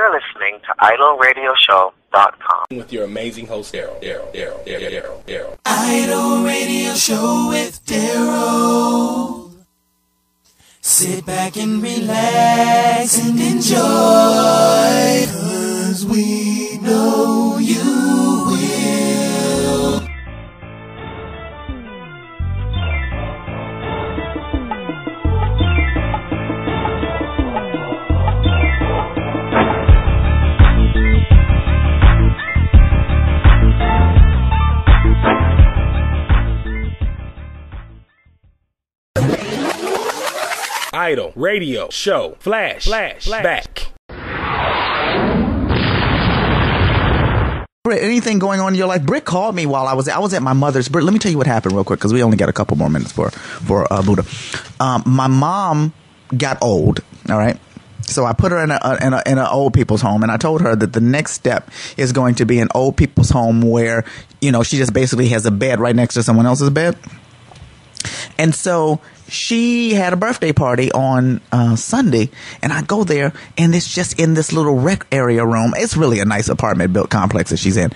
You're listening to IdolRadioShow.com with your amazing host, Darryl. Idol Radio Show with Darryl. Sit back and relax and enjoy, 'cause we know you will. Idol Radio Show Flashback. Britt, anything going on in your life? Britt called me while I was at my mother's. Britt, let me tell you what happened real quick because we only got a couple more minutes for Buddha. My mom got old. All right. So I put her in a old people's home, and I told her that the next step is going to be an old people's home where, you know, she just basically has a bed right next to someone else's bed. And so she had a birthday party on Sunday, and I go there, and it's just in this little rec area room. It's really a nice apartment built complex that she's in.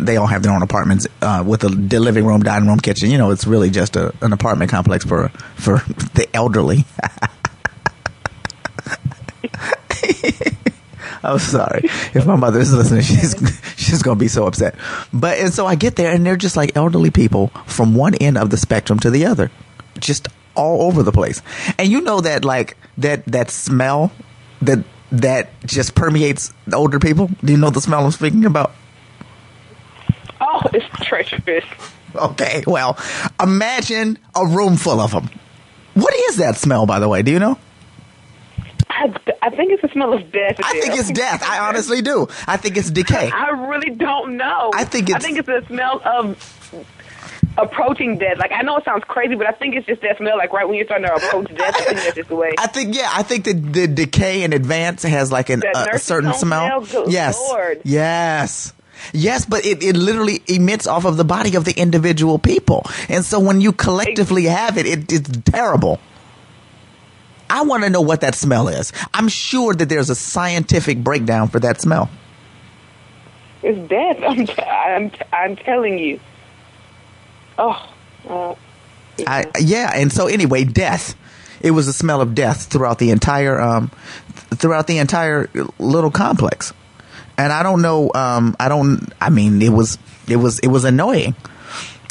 They all have their own apartments with a living room, dining room, kitchen. You know, it's really just an apartment complex for the elderly. I'm sorry. If my mother is listening, she's going to be so upset. And so I get there, and they're just like elderly people from one end of the spectrum to the other, just all over the place. And you know that, like, that smell that just permeates the older people? Do you know the smell I'm speaking about? Oh, it's treacherous. Okay, well, imagine a room full of them. What is that smell, by the way? Do you know? I think it's the smell of death. I think it's death. I honestly do. I think it's decay. I really don't know. I think it's the smell of approaching death. Like, I know it sounds crazy, but I think it's just that smell. Like, right when you're starting to approach death, I think that's just the way. I think that the decay in advance has like a certain smell. Yes. Lord. Yes. Yes, but it literally emits off of the body of the individual people. And so when you collectively have it's terrible. I want to know what that smell is. I'm sure that there's a scientific breakdown for that smell. It's death. I'm telling you. Oh. Yeah. And so anyway, death. It was the smell of death throughout the entire little complex. And I don't know. It was annoying.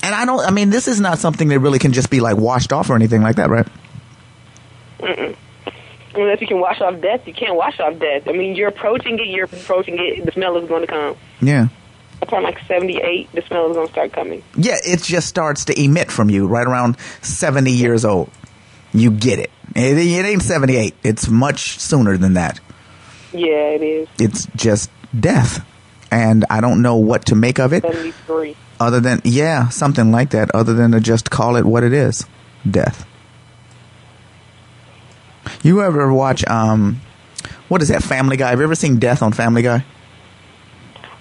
And this is not something that really can just be like washed off or anything like that, right? Mm-mm. Unless you can wash off death, you can't wash off death. I mean, you're approaching it, the smell is going to come. Yeah. Upon like 78, the smell is going to start coming. Yeah, it just starts to emit from you right around 70 years old. You get it. It ain't 78. It's much sooner than that. Yeah, it is. It's just death. And I don't know what to make of it. 73. Other than, something like that, other than to just call it what it is. Death. You ever watch, what is that, Family Guy? Have you ever seen Death on Family Guy?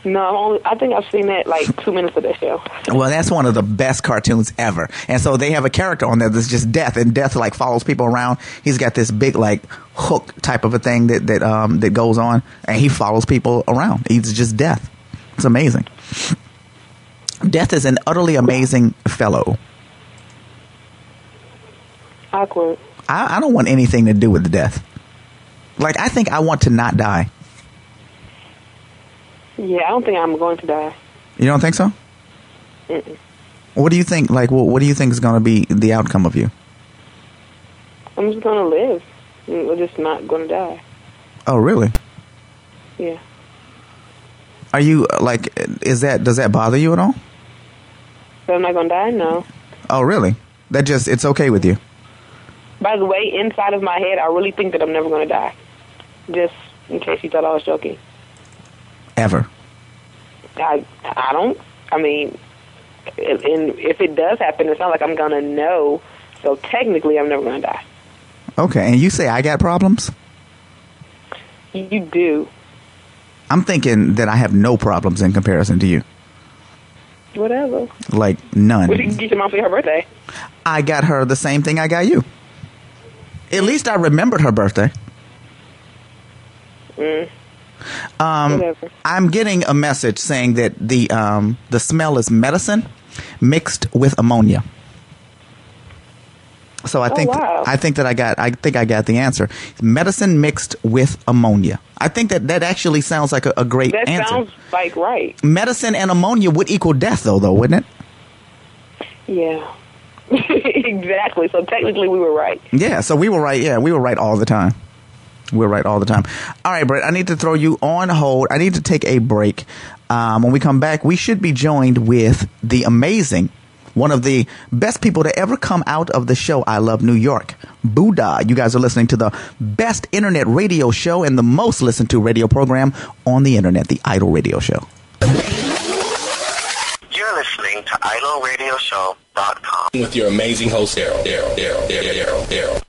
No, I think I've seen that, like, 2 minutes of that show. Well, that's one of the best cartoons ever. And so they have a character on there that's just Death, and Death, like, follows people around. He's got this big, like, hook type of a thing that goes on, and he follows people around. He's just Death. It's amazing. Death is an utterly amazing fellow. Awkward. I don't want anything to do with the death. Like, I think I want to not die. Yeah, I don't think I'm going to die. You don't think so? Mm-mm. What do you think? Like, what do you think is going to be the outcome of you? I'm just going to live. We're just not going to die. Oh, really? Yeah. Are you, like, does that bother you at all? But I'm not going to die? No. Oh, really? It's okay with you? By the way, inside of my head, I really think that I'm never going to die. Just in case you thought I was joking. Ever? I don't. I mean, if it does happen, it's not like I'm going to know. So technically, I'm never going to die. Okay, and you say I got problems? You do. I'm thinking that I have no problems in comparison to you. Whatever. Like, none. What did you get your mom for her birthday? I got her the same thing I got you. At least I remembered her birthday. Whatever. I'm getting a message saying that the smell is medicine mixed with ammonia. So I think wow. I think I got the answer. Medicine mixed with ammonia. I think that actually sounds like a great That answer. sounds like right. Medicine and ammonia would equal death, though, wouldn't it? Yeah. Exactly. So technically we were right. Yeah, so we were right. Yeah, we were right all the time. We're right all the time. All right, Britt, I need to throw you on hold. I need to take a break. When we come back, we should be joined with the amazing, one of the best people to ever come out of the show I Love New York, Buddha. You guys are listening to the best internet radio show and the most listened to radio program on the internet, the Idol Radio Show. You're listening to IdolRadioshow.com With your amazing host, Darryl.